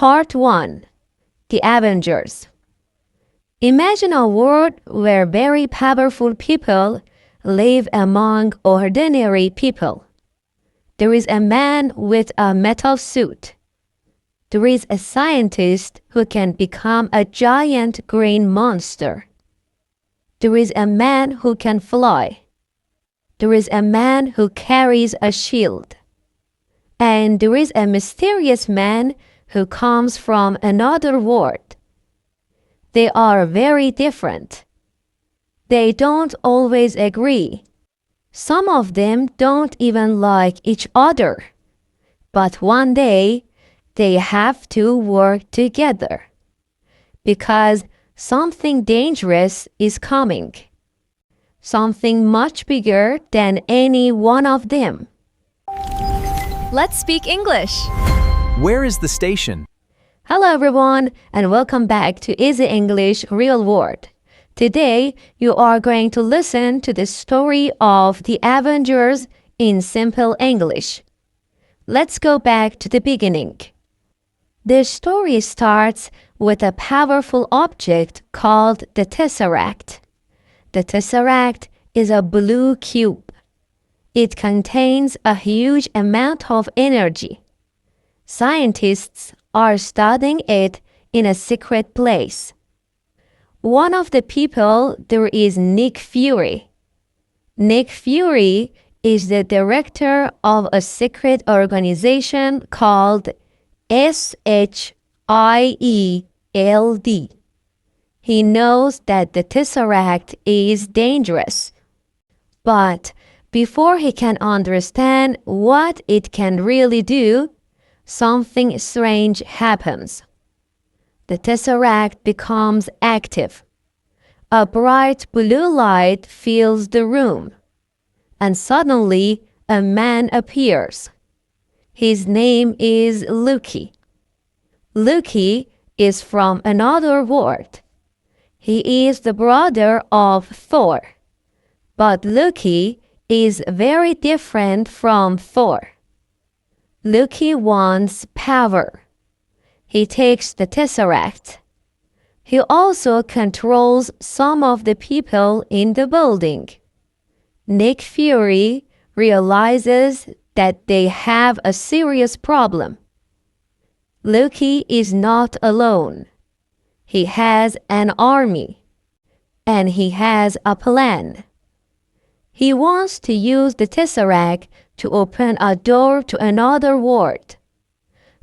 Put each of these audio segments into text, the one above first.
Part 1. The Avengers. Imagine a world where very powerful people live among ordinary people. There is a man with a metal suit. There is a scientist who can become a giant green monster. There is a man who can fly. There is a man who carries a shield. And there is a mysterious man who comes from another world. They are very different. They don't always agree. Some of them don't even like each other. But one day, they have to work together. Because something dangerous is coming. Something much bigger than any one of them. Let's speak English. Where is the station? Hello everyone, and welcome back to Easy English Real World. Today, you are going to listen to the story of the Avengers in simple English. Let's go back to the beginning. The story starts with a powerful object called the Tesseract. The Tesseract is a blue cube. It contains a huge amount of energy. Scientists are studying it in a secret place. One of the people there is Nick Fury. Nick Fury is the director of a secret organization called SHIELD. He knows that the Tesseract is dangerous. But before he can understand what it can really do, something strange happens. The Tesseract becomes active. A bright blue light fills the room. And suddenly, a man appears. His name is Loki. Loki is from another world. He is the brother of Thor. But Loki is very different from Thor. Loki wants power. He takes the Tesseract. He also controls some of the people in the building. Nick Fury realizes that they have a serious problem. Loki is not alone. He has an army. And he has a plan. He wants to use the Tesseract to open a door to another world.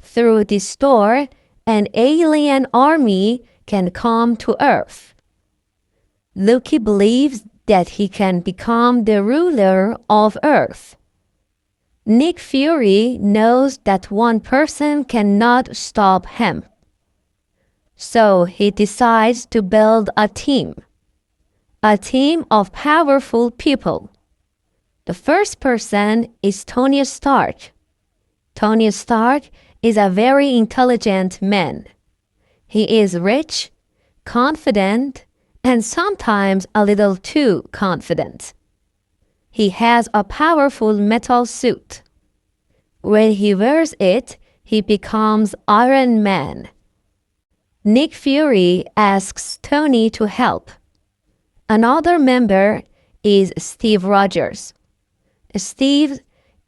Through this door, an alien army can come to Earth. Loki believes that he can become the ruler of Earth. Nick Fury knows that one person cannot stop him. So he decides to build a team of powerful people. The first person is Tony Stark. Tony Stark is a very intelligent man. He is rich, confident, and sometimes a little too confident. He has a powerful metal suit. When he wears it, he becomes Iron Man. Nick Fury asks Tony to help. Another member is Steve Rogers. Steve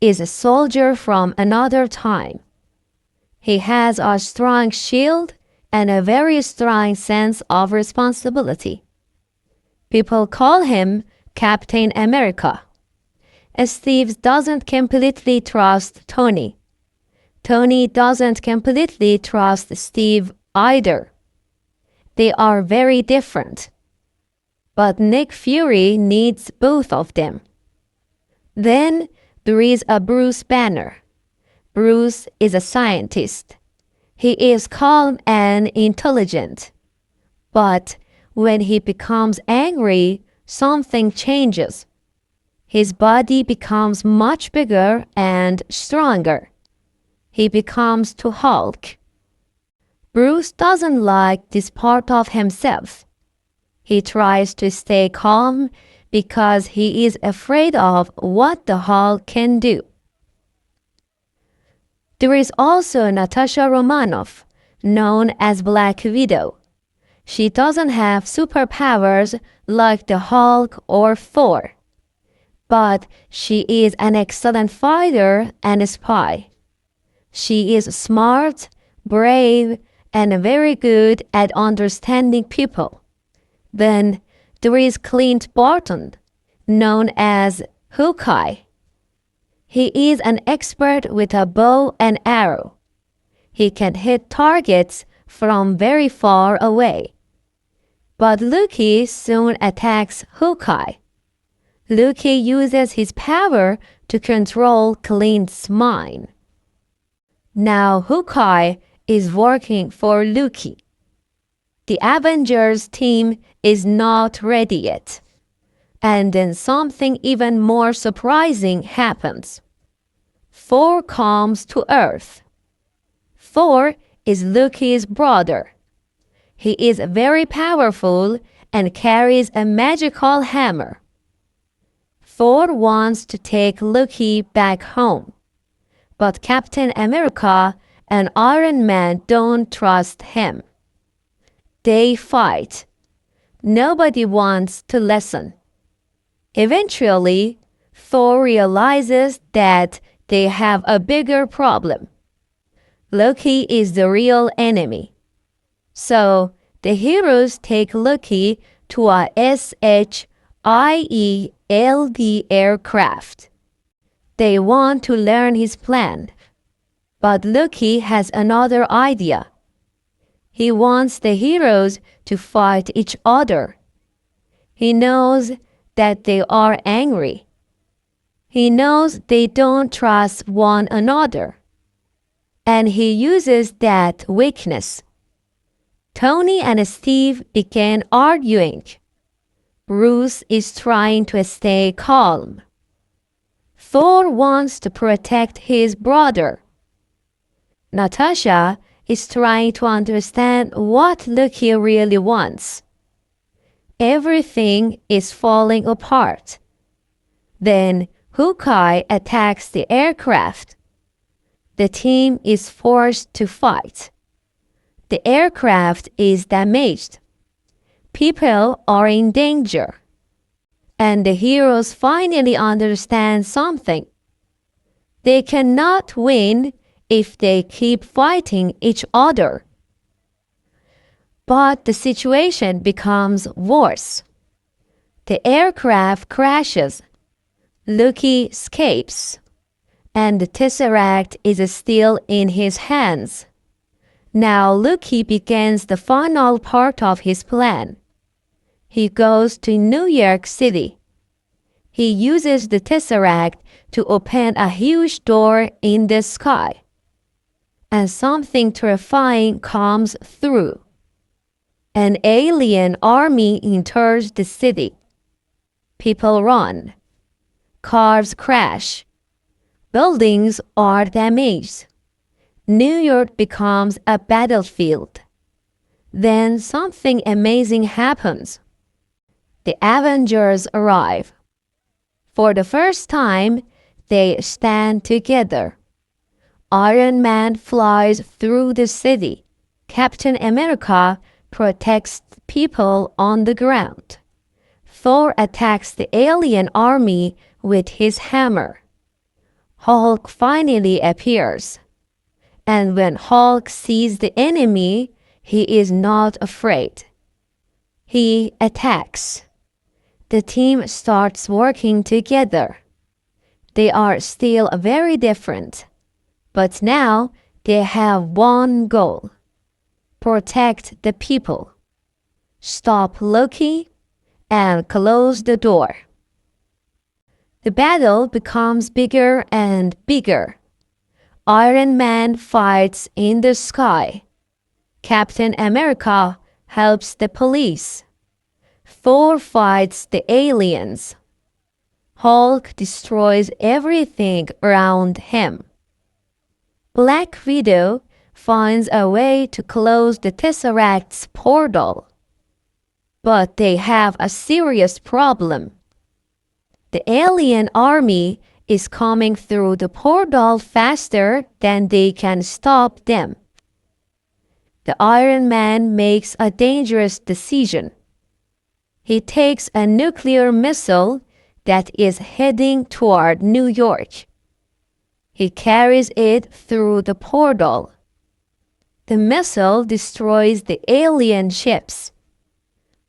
is a soldier from another time. He has a strong shield and a very strong sense of responsibility. People call him Captain America. Steve doesn't completely trust Tony. Tony doesn't completely trust Steve either. They are very different. But Nick Fury needs both of them. Then there is a Bruce Banner. Bruce is a scientist. He is calm and intelligent. But when he becomes angry, something changes. His body becomes much bigger and stronger. He becomes to Hulk. Bruce doesn't like this part of himself. He tries to stay calm because he is afraid of what the Hulk can do. There is also Natasha Romanoff, known as Black Widow. She doesn't have superpowers like the Hulk or Thor, but she is an excellent fighter and a spy. She is smart, brave, and very good at understanding people. Then there is Clint Barton, known as Hawkeye. He is an expert with a bow and arrow. He can hit targets from very far away. But Loki soon attacks Hawkeye. Loki uses his power to control Clint's mind. Now Hawkeye is working for Loki. The Avengers team is not ready yet. And then something even more surprising happens. Thor comes to Earth. Thor is Loki's brother. He is very powerful and carries a magical hammer. Thor wants to take Loki back home, but Captain America and Iron Man don't trust him. They fight. Nobody wants to listen. Eventually, Thor realizes that they have a bigger problem. Loki is the real enemy. So, the heroes take Loki to a SHIELD aircraft. They want to learn his plan. But Loki has another idea. He wants the heroes to fight each other. He knows that they are angry. He knows they don't trust one another. And he uses that weakness. Tony and Steve begin arguing. Bruce is trying to stay calm. Thor wants to protect his brother. Natasha is trying to understand what Loki really wants. Everything is falling apart. Then Hawkeye attacks the aircraft. The team is forced to fight. The aircraft is damaged. People are in danger. And the heroes finally understand something. They cannot win if they keep fighting each other. But the situation becomes worse. The aircraft crashes. Loki escapes. And the Tesseract is still in his hands. Now Loki begins the final part of his plan. He goes to New York City. He uses the Tesseract to open a huge door in the sky. And something terrifying comes through. An alien army enters the city. People run. Cars crash. Buildings are damaged. New York becomes a battlefield. Then something amazing happens. The Avengers arrive. For the first time, they stand together. Iron Man flies through the city. Captain America protects people on the ground. Thor attacks the alien army with his hammer. Hulk finally appears. And when Hulk sees the enemy, he is not afraid. He attacks. The team starts working together. They are still very different, but now they have one goal: protect the people, stop Loki, and close the door. The battle becomes bigger and bigger. Iron Man fights in the sky. Captain America helps the police. Thor fights the aliens. Hulk destroys everything around him. Black Widow finds a way to close the Tesseract's portal. But they have a serious problem. The alien army is coming through the portal faster than they can stop them. the Iron Man makes a dangerous decision. He takes a nuclear missile that is heading toward New York. He carries it through the portal. The missile destroys the alien ships,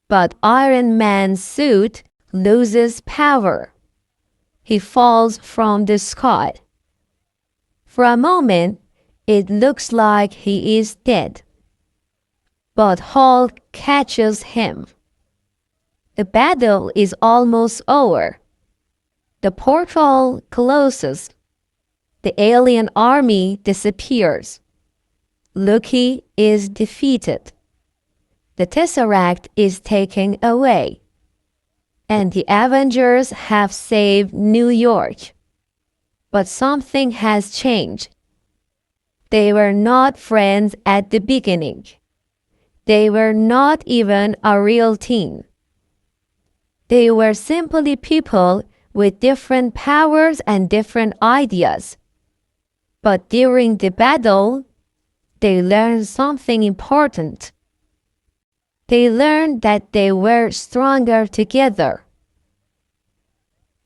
but Iron Man's suit loses power. He falls from the sky. For a moment, it looks like he is dead. But Hulk catches him. The battle is almost over. The portal closes. The alien army disappears. Loki is defeated. The Tesseract is taken away. And the Avengers have saved New York. But something has changed. They were not friends at the beginning. They were not even a real team. They were simply people with different powers and different ideas. But during the battle, they learned something important. They learned that they were stronger together.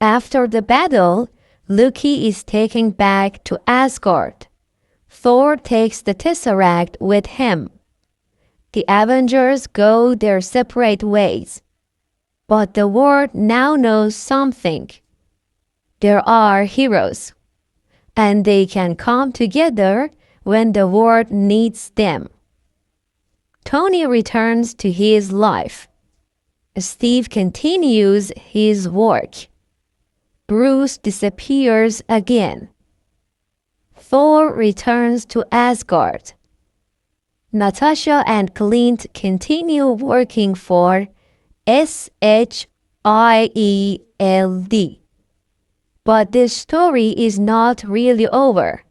After the battle, Loki is taken back to Asgard. Thor takes the Tesseract with him. The Avengers go their separate ways. But the world now knows something. There are heroes, and they can come together when the world needs them. Tony returns to his life. Steve continues his work. Bruce disappears again. Thor returns to Asgard. Natasha and Clint continue working for SHIELD. But this story is not really over.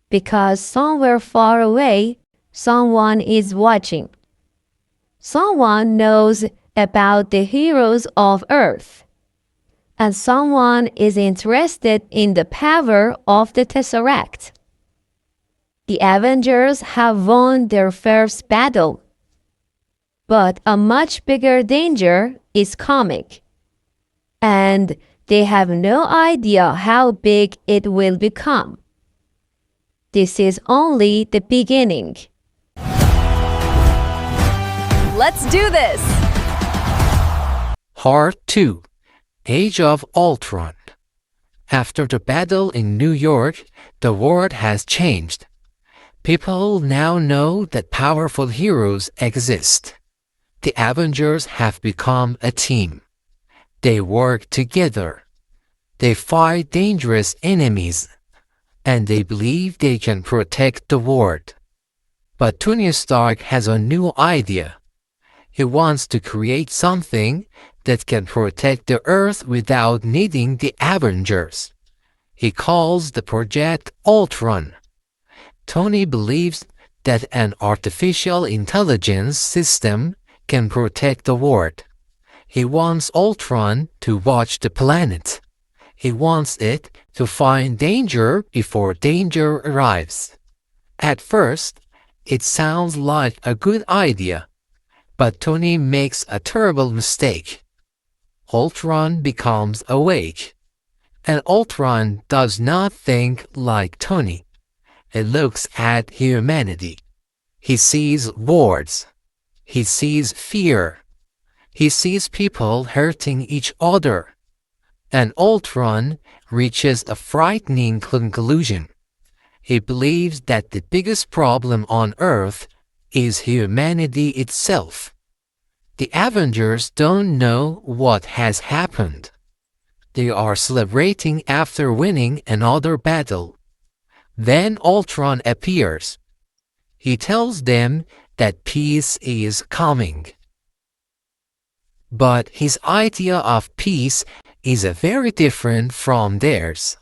Because somewhere far away, someone is watching. Someone knows about the heroes of Earth. And someone is interested in the power of the Tesseract. The Avengers have won their first battle. But a much bigger danger is coming. And they have no idea how big it will become. This is only the beginning. Let's do this! Part 2. Age of Ultron. After the battle in New York, the world has changed. People now know that powerful heroes exist. The Avengers have become a team. They work together. They fight dangerous enemies. And they believe they can protect the world. But Tony Stark has a new idea. He wants to create something that can protect the Earth without needing the Avengers. He calls the project Ultron. Tony believes that an artificial intelligence system can protect the world. He wants Ultron to watch the planet. He wants it to find danger before danger arrives. At first, it sounds like a good idea, but Tony makes a terrible mistake. Ultron becomes awake, and Ultron does not think like Tony. He looks at humanity. He sees wars. He sees fear. He sees people hurting each other. And Ultron reaches a frightening conclusion. He believes that the biggest problem on Earth is humanity itself. The Avengers don't know what has happened. They are celebrating after winning another battle. Then Ultron appears. He tells them that peace is coming. But his idea of peace is very different from theirs.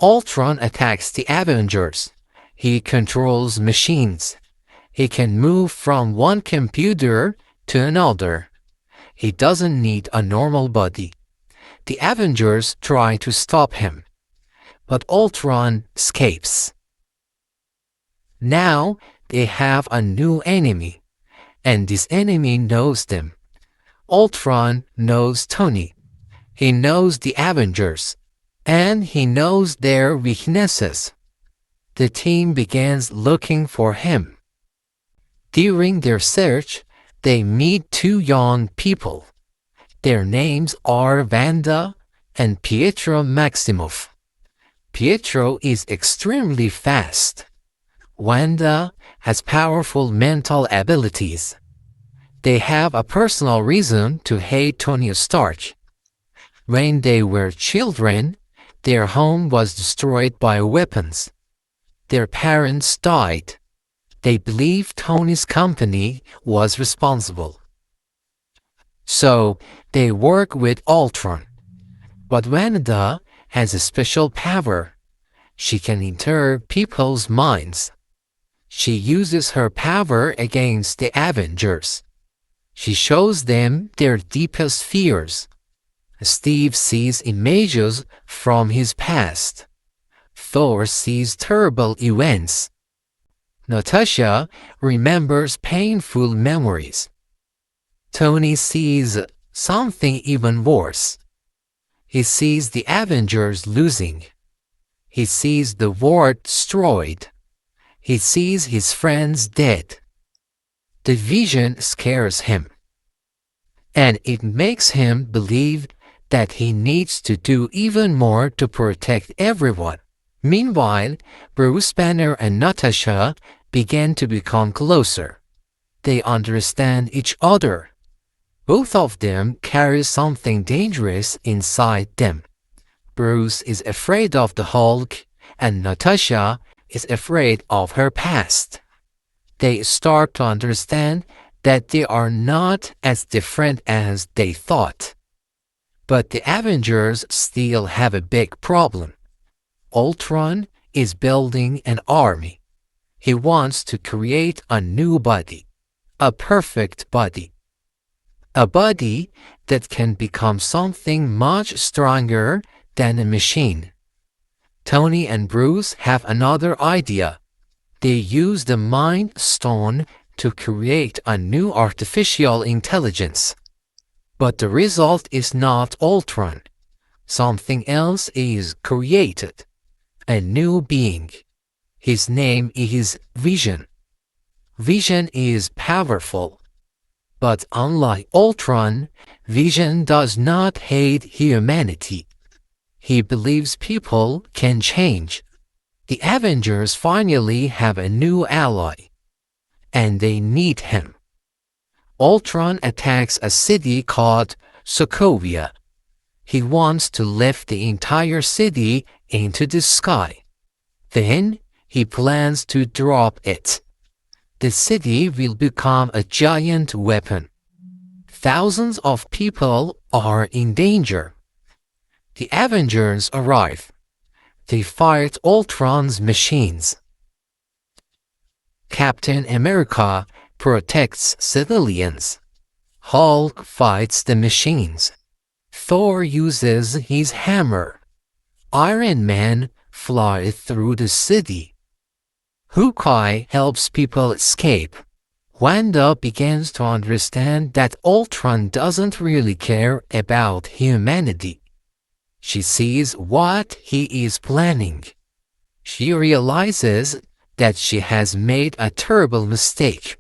Ultron attacks the Avengers. He controls machines. He can move from one computer to another. He doesn't need a normal body. The Avengers try to stop him, but Ultron escapes. Now, they have a new enemy, and this enemy knows them. Ultron knows Tony. He knows the Avengers, and he knows their weaknesses. The team begins looking for him. During their search, they meet two young people. Their names are Wanda and Pietro Maximoff. Pietro is extremely fast. Wanda has powerful mental abilities. They have a personal reason to hate Tony Stark. When they were children, their home was destroyed by weapons. Their parents died. They believed Tony's company was responsible. So, they work with Ultron. But Wanda has a special power. She can enter people's minds. She uses her power against the Avengers. She shows them their deepest fears. Steve sees images from his past. Thor sees terrible events. Natasha remembers painful memories. Tony sees something even worse. He sees the Avengers losing. He sees the world destroyed. He sees his friends dead. The vision scares him, and it makes him believe that he needs to do even more to protect everyone. Meanwhile, Bruce Banner and Natasha begin to become closer. They understand each other. Both of them carry something dangerous inside them. Bruce is afraid of the Hulk, and Natasha is afraid of her past. They start to understand that they are not as different as they thought. But the Avengers still have a big problem. Ultron is building an army. He wants to create a new body, a perfect body. A body that can become something much stronger than a machine. Tony and Bruce have another idea. They use the Mind Stone to create a new artificial intelligence. But the result is not Ultron. Something else is created. A new being. His name is Vision. Vision is powerful. But unlike Ultron, Vision does not hate humanity. He believes people can change. The Avengers finally have a new ally, and they need him. Ultron attacks a city called Sokovia. He wants to lift the entire city into the sky. Then he plans to drop it. The city will become a giant weapon. Thousands of people are in danger. The Avengers arrive. They fight Ultron's machines. Captain America protects civilians. Hulk fights the machines. Thor uses his hammer. Iron Man flies through the city. Hawkeye helps people escape. Wanda begins to understand that Ultron doesn't really care about humanity. She sees what he is planning. She realizes that she has made a terrible mistake.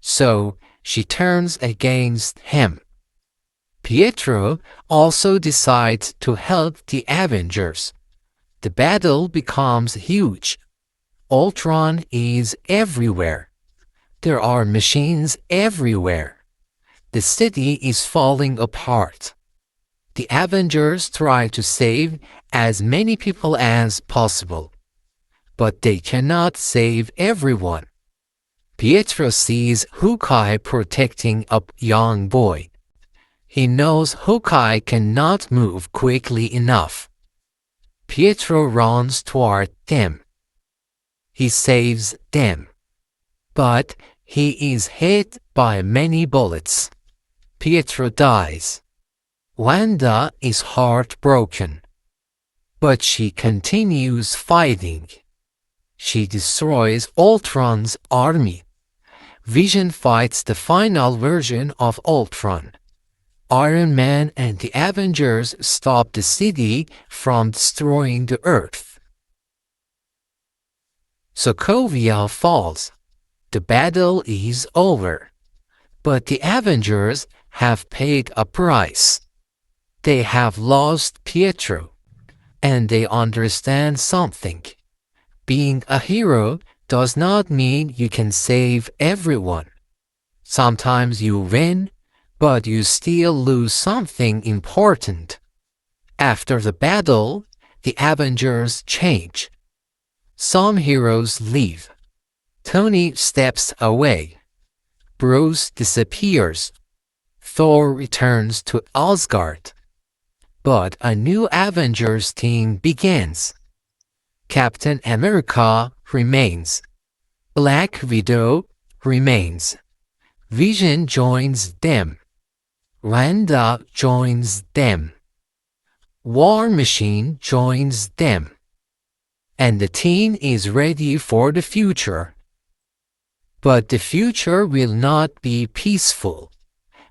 So she turns against him. Pietro also decides to help the Avengers. The battle becomes huge. Ultron is everywhere. There are machines everywhere. The city is falling apart. The Avengers try to save as many people as possible. But they cannot save everyone. Pietro sees Hawkeye protecting a young boy. He knows Hawkeye cannot move quickly enough. Pietro runs toward them. He saves them. But he is hit by many bullets. Pietro dies. Wanda is heartbroken. But she continues fighting. She destroys Ultron's army. Vision fights the final version of Ultron. Iron Man and the Avengers stop the city from destroying the Earth. Sokovia falls. The battle is over. But the Avengers have paid a price. They have lost Pietro. And they understand something. Being a hero does not mean you can save everyone. Sometimes you win, but you still lose something important. After the battle, the Avengers change. Some heroes leave. Tony steps away. Bruce disappears. Thor returns to Asgard. But a new Avengers team begins. Captain America remains. Black Widow remains. Vision joins them. Wanda joins them. War Machine joins them. And the team is ready for the future. But the future will not be peaceful.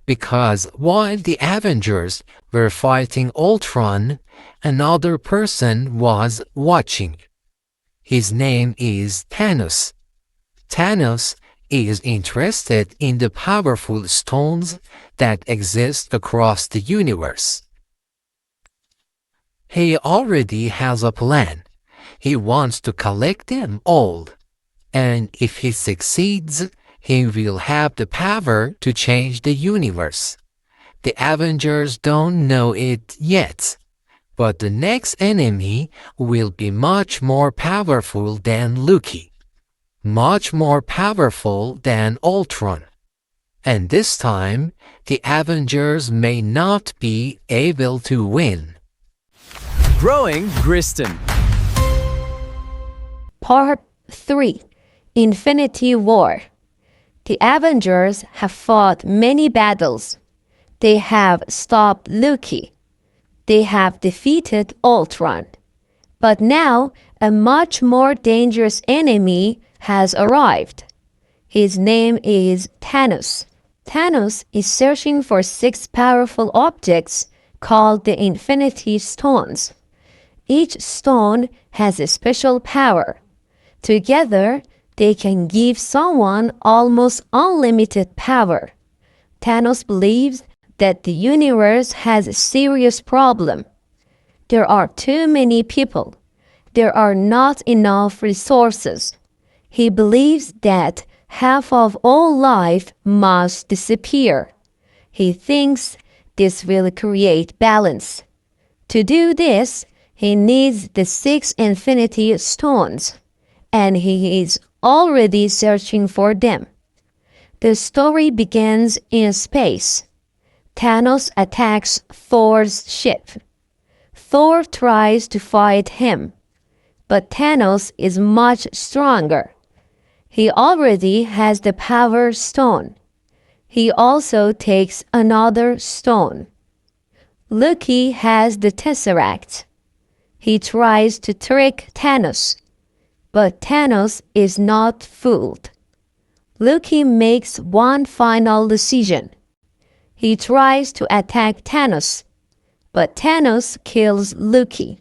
Because while the Avengers were fighting Ultron, another person was watching. His name is Thanos. Thanos is interested in the powerful stones that exist across the universe. He already has a plan. He wants to collect them all. And if he succeeds, he will have the power to change the universe. The Avengers don't know it yet, but the next enemy will be much more powerful than Loki, much more powerful than Ultron. And this time, the Avengers may not be able to win. Growing Griston. Part 3. Infinity War. The Avengers have fought many battles. They have stopped Loki. They have defeated Ultron. But now, a much more dangerous enemy has arrived. His name is Thanos. Thanos is searching for 6 powerful objects called the Infinity Stones. Each stone has a special power. Together, they can give someone almost unlimited power. Thanos believes that the universe has a serious problem. There are too many people. There are not enough resources. He believes that half of all life must disappear. He thinks this will create balance. To do this, he needs the 6 Infinity Stones, and he is already searching for them. The story begins in space. Thanos attacks Thor's ship. Thor tries to fight him, but Thanos is much stronger. He already has the Power Stone. He also takes another stone. Loki has the Tesseract. He tries to trick Thanos, but Thanos is not fooled. Loki makes one final decision. He tries to attack Thanos, but Thanos kills Loki.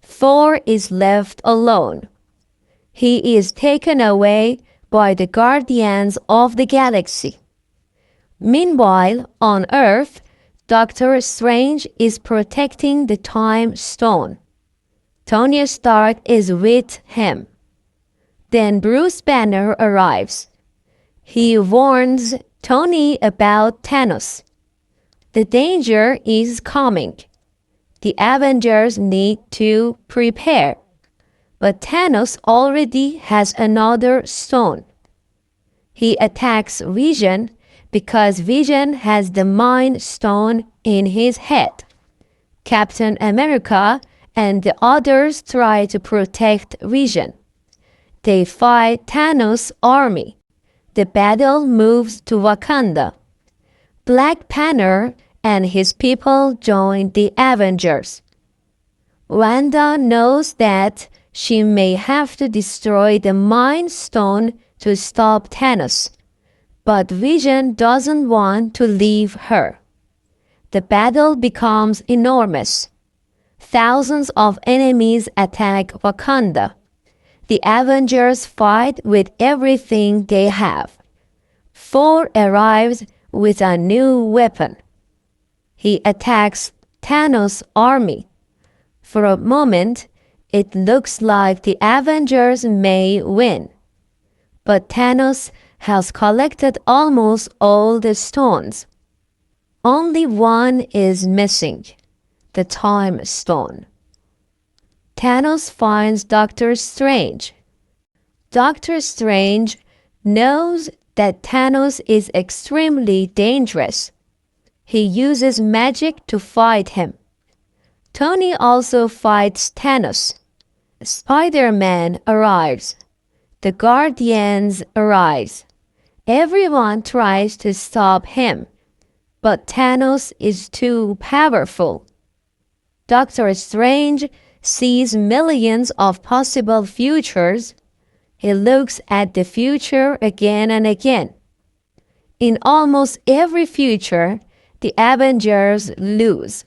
Thor is left alone. He is taken away by the Guardians of the Galaxy. Meanwhile, on Earth, Doctor Strange is protecting the Time Stone. Tony Stark is with him. Then Bruce Banner arrives. He warns Tony about Thanos. The danger is coming. The Avengers need to prepare. But Thanos already has another stone. He attacks Vision because Vision has the Mind Stone in his head. Captain America and the others try to protect Vision. They fight Thanos' army. The battle moves to Wakanda. Black Panther and his people join the Avengers. Wanda knows that she may have to destroy the Mind Stone to stop Thanos, but Vision doesn't want to leave her. The battle becomes enormous. Thousands of enemies attack Wakanda. The Avengers fight with everything they have. Thor arrives with a new weapon. He attacks Thanos' army. For a moment, it looks like the Avengers may win. But Thanos has collected almost all the stones. Only one is missing, the Time Stone. Thanos finds Doctor Strange. Doctor Strange knows that Thanos is extremely dangerous. He uses magic to fight him. Tony also fights Thanos. Spider-Man arrives. The Guardians arise. Everyone tries to stop him, but Thanos is too powerful. Doctor Strange sees millions of possible futures. He looks at the future again and again. In almost every future, the Avengers lose.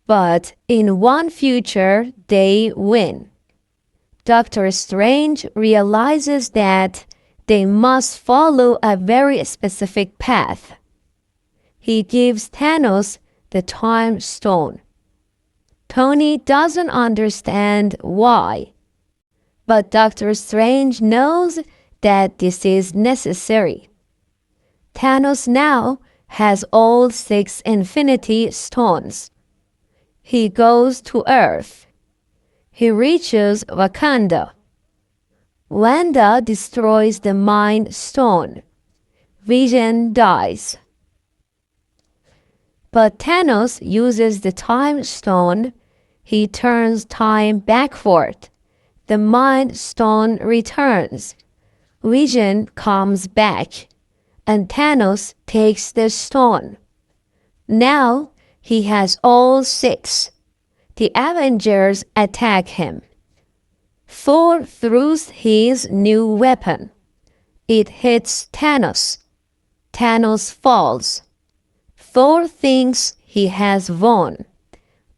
But in one future, they win. Doctor Strange realizes that they must follow a very specific path. He gives Thanos the Time Stone. Tony doesn't understand why, but Doctor Strange knows that this is necessary. Thanos now has all 6 Infinity Stones. He goes to Earth. He reaches Wakanda. Wanda destroys the Mind Stone. Vision dies. But Thanos uses the Time Stone. He turns time backward. The Mind Stone returns. Vision comes back, and Thanos takes the stone. Now he has all 6. The Avengers attack him. Thor throws his new weapon. It hits Thanos. Thanos falls. Thor thinks he has won,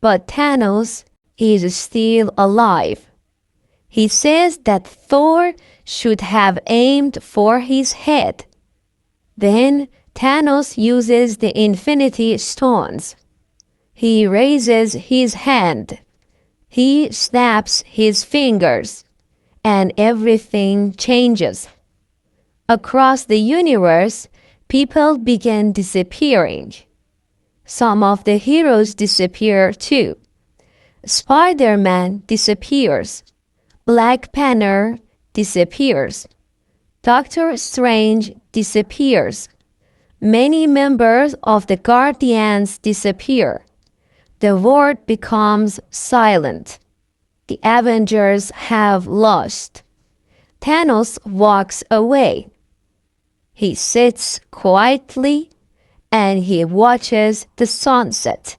but Thanos is still alive. He says that Thor should have aimed for his head. Then Thanos uses the Infinity Stones. He raises his hand. He snaps his fingers, and everything changes. Across the universe, people begin disappearing. Some of the heroes disappear too. Spider-Man disappears. Black Panther disappears. Doctor Strange disappears. Many members of the Guardians disappear. The world becomes silent. The Avengers have lost. Thanos walks away. He sits quietly and he watches the sunset.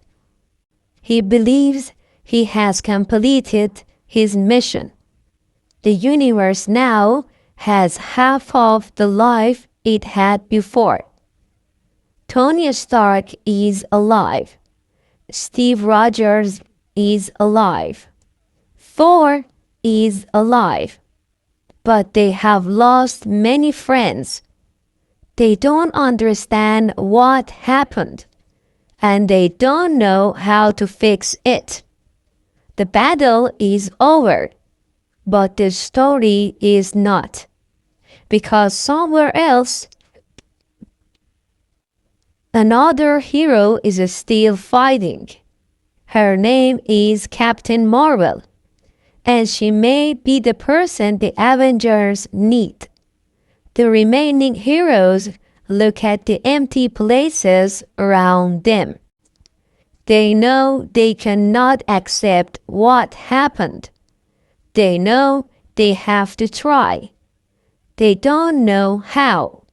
He believes he has completed his mission. The universe now has half of the life it had before. Tony Stark is alive. Steve Rogers is alive. Thor is alive. But they have lost many friends. They don't understand what happened, and they don't know how to fix it. The battle is over, but the story is not, because somewhere else, another hero is still fighting. Her name is Captain Marvel, and she may be the person the Avengers need. The remaining heroes look at the empty places around them. They know they cannot accept what happened. They know they have to try. They don't know how.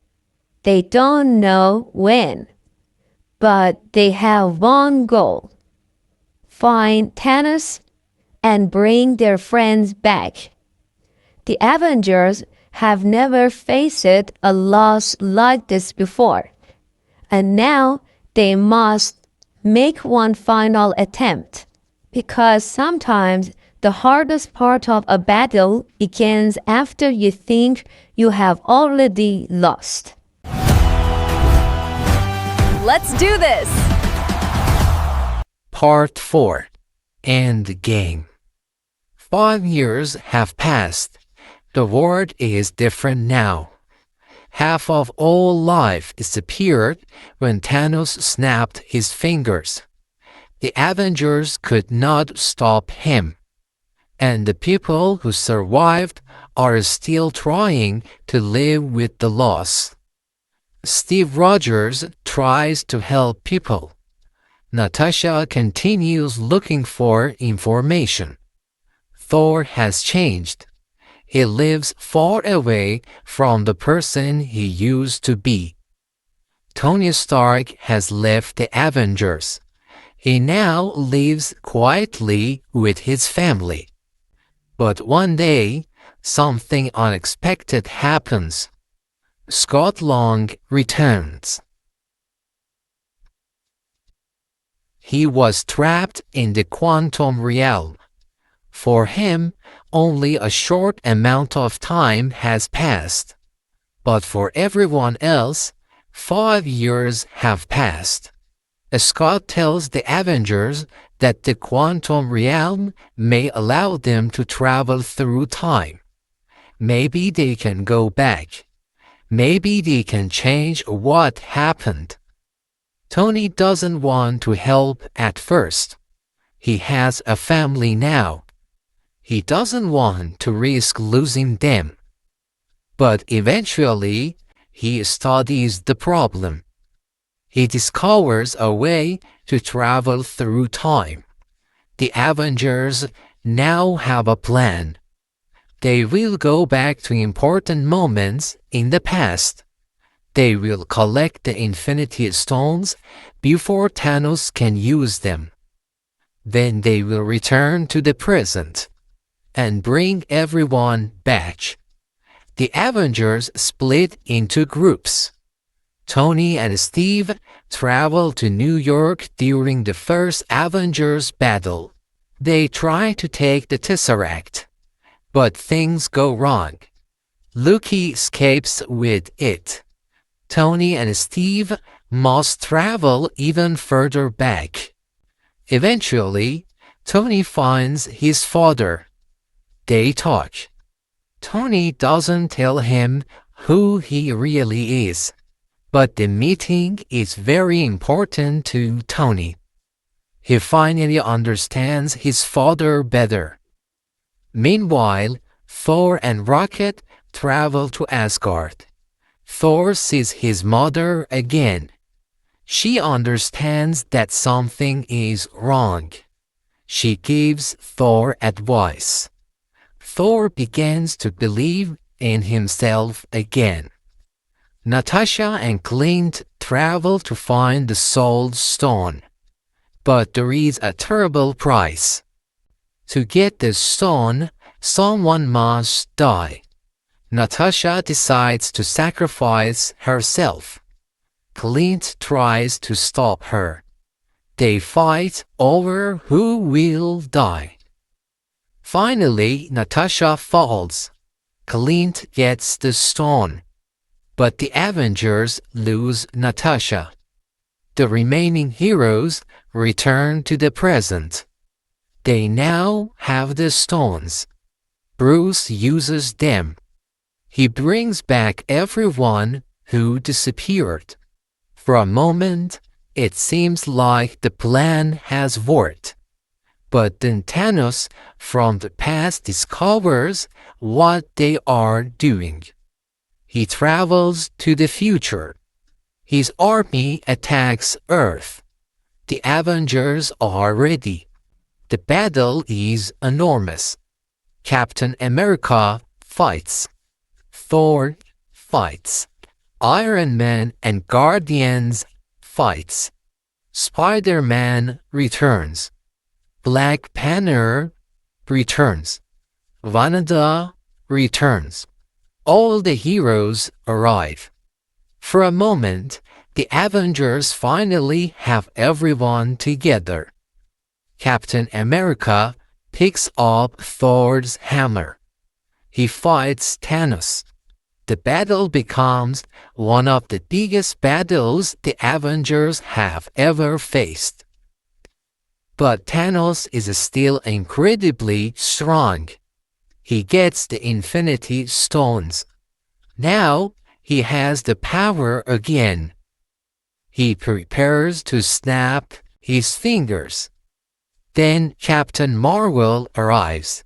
They don't know when. But they have one goal: find Thanos and bring their friends back. The Avengers have never faced a loss like this before, and now they must make one final attempt, because sometimes the hardest part of a battle begins after you think you have already lost. Let's do this! Part 4. End Game. 5 years have passed. The world is different now. Half of all life disappeared when Thanos snapped his fingers. The Avengers could not stop him, and the people who survived are still trying to live with the loss. Steve Rogers tries to help people. Natasha continues looking for information. Thor has changed. He lives far away from the person he used to be. Tony Stark has left the Avengers. He now lives quietly with his family. But one day, something unexpected happens. Scott Lang returns. He was trapped in the quantum realm. For him, only a short amount of time has passed. But for everyone else, 5 years have passed. Scott tells the Avengers that the quantum realm may allow them to travel through time. Maybe they can go back. Maybe they can change what happened. Tony doesn't want to help at first. He has a family now. He doesn't want to risk losing them. But eventually, he studies the problem. He discovers a way to travel through time. The Avengers now have a plan. They will go back to important moments in the past. They will collect the Infinity Stones before Thanos can use them. Then they will return to the present and bring everyone back. The Avengers split into groups. Tony and Steve travel to New York during the first Avengers battle. They try to take the Tesseract, but things go wrong. Loki escapes with it. Tony and Steve must travel even further back. Eventually, Tony finds his father. They talk. Tony doesn't tell him who he really is, but the meeting is very important to Tony. He finally understands his father better. Meanwhile, Thor and Rocket travel to Asgard. Thor sees his mother again. She understands that something is wrong. She gives Thor advice. Thor begins to believe in himself again. Natasha and Clint travel to find the Soul Stone. But there is a terrible price. To get the stone, someone must die. Natasha decides to sacrifice herself. Clint tries to stop her. They fight over who will die. Finally, Natasha falls. Clint gets the stone. But the Avengers lose Natasha. The remaining heroes return to the present. They now have the stones. Bruce uses them. He brings back everyone who disappeared. For a moment, it seems like the plan has worked. But then Thanos from the past discovers what they are doing. He travels to the future. His army attacks Earth. The Avengers are ready. The battle is enormous. Captain America fights. Thor fights. Iron Man and Guardians fights. Spider-Man returns. Black Panther returns. Vanada returns. All the heroes arrive. For a moment, the Avengers finally have everyone together. Captain America picks up Thor's hammer. He fights Thanos. The battle becomes one of the biggest battles the Avengers have ever faced. But Thanos is still incredibly strong. He gets the Infinity Stones. Now he has the power again. He prepares to snap his fingers. Then Captain Marvel arrives.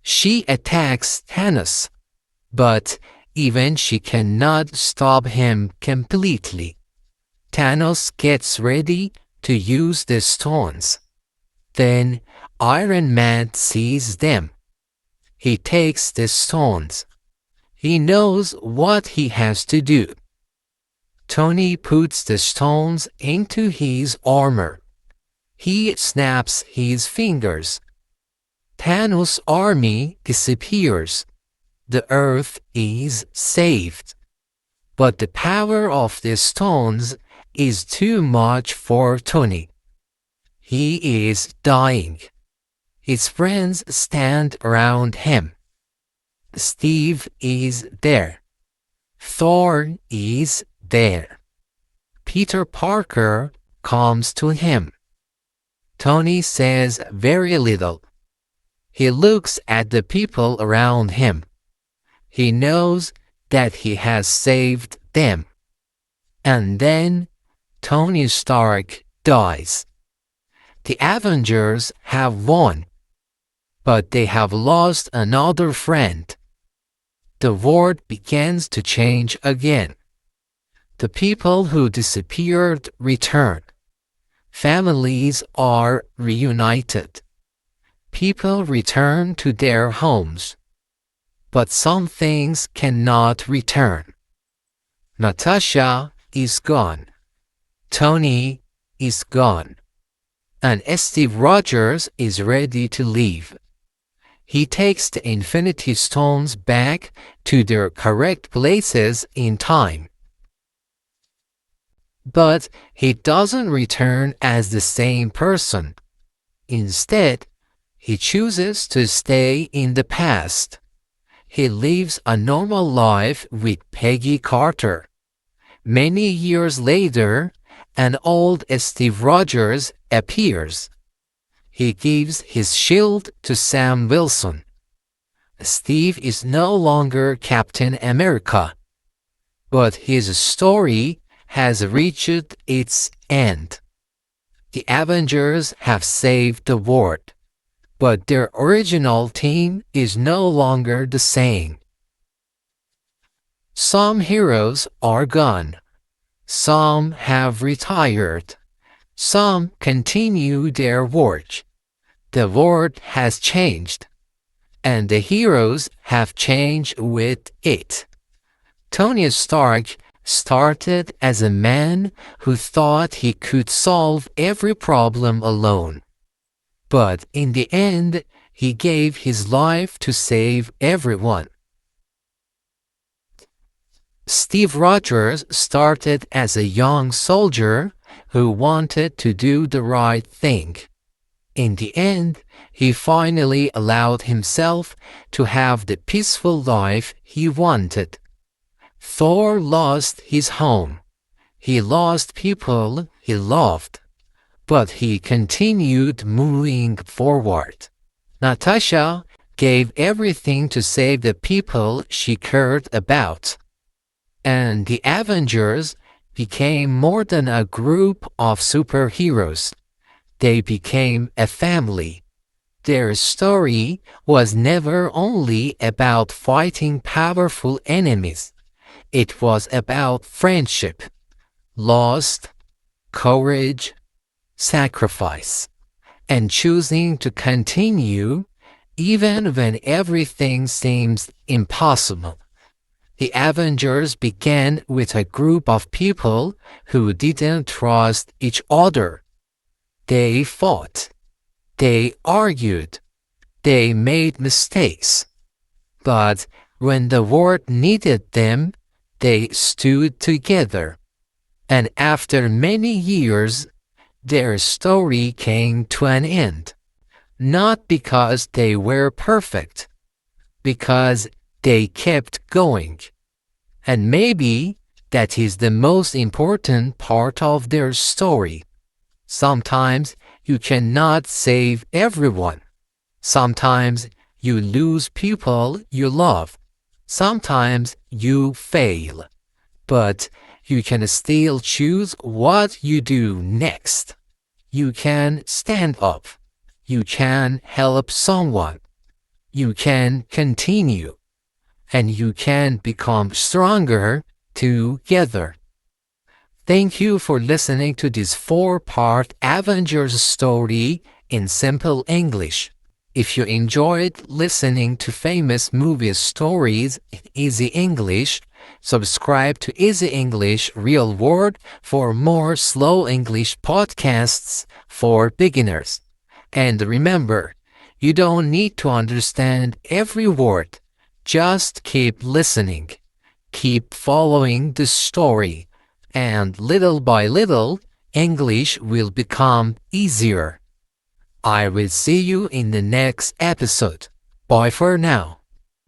She attacks Thanos, but even she cannot stop him completely. Thanos gets ready to use the stones. Then Iron Man sees them. He takes the stones. He knows what he has to do. Tony puts the stones into his armor. He snaps his fingers. Thanos' army disappears. The Earth is saved. But the power of the stones is too much for Tony. He is dying. His friends stand around him. Steve is there. Thor is there. Peter Parker comes to him. Tony says very little. He looks at the people around him. He knows that he has saved them. And then Tony Stark dies. The Avengers have won, but they have lost another friend. The world begins to change again. The people who disappeared return. Families are reunited. People return to their homes. But some things cannot return. Natasha is gone. Tony is gone. And Steve Rogers is ready to leave. He takes the Infinity Stones back to their correct places in time. But he doesn't return as the same person. Instead, he chooses to stay in the past. He lives a normal life with Peggy Carter. Many years later, an old Steve Rogers appears. He gives his shield to Sam Wilson. Steve is no longer Captain America, but his story has reached its end. The Avengers have saved the world, but their original team is no longer the same. Some heroes are gone. Some have retired. Some continue their work. The world has changed, and the heroes have changed with it. Tony Stark started as a man who thought he could solve every problem alone. But in the end, he gave his life to save everyone. Steve Rogers started as a young soldier who wanted to do the right thing. In the end, he finally allowed himself to have the peaceful life he wanted. Thor lost his home. He lost people he loved. But he continued moving forward. Natasha gave everything to save the people she cared about. And the Avengers became more than a group of superheroes. They became a family. Their story was never only about fighting powerful enemies. It was about friendship, loss, courage, sacrifice, and choosing to continue even when everything seems impossible. The Avengers began with a group of people who didn't trust each other. They fought. They argued. They made mistakes. But when the world needed them, they stood together. And after many years, their story came to an end. Not because they were perfect, because they kept going. And maybe that is the most important part of their story. Sometimes you cannot save everyone. Sometimes you lose people you love. Sometimes you fail. But you can still choose what you do next. You can stand up. You can help someone. You can continue. And you can become stronger together. Thank you for listening to this 4-part Avengers story in simple English. If you enjoyed listening to famous movie stories in easy English, subscribe to Easy English Real World for more slow English podcasts for beginners. And remember, you don't need to understand every word. Just keep listening. Keep following the story. And little by little, English will become easier. I will see you in the next episode. Bye for now.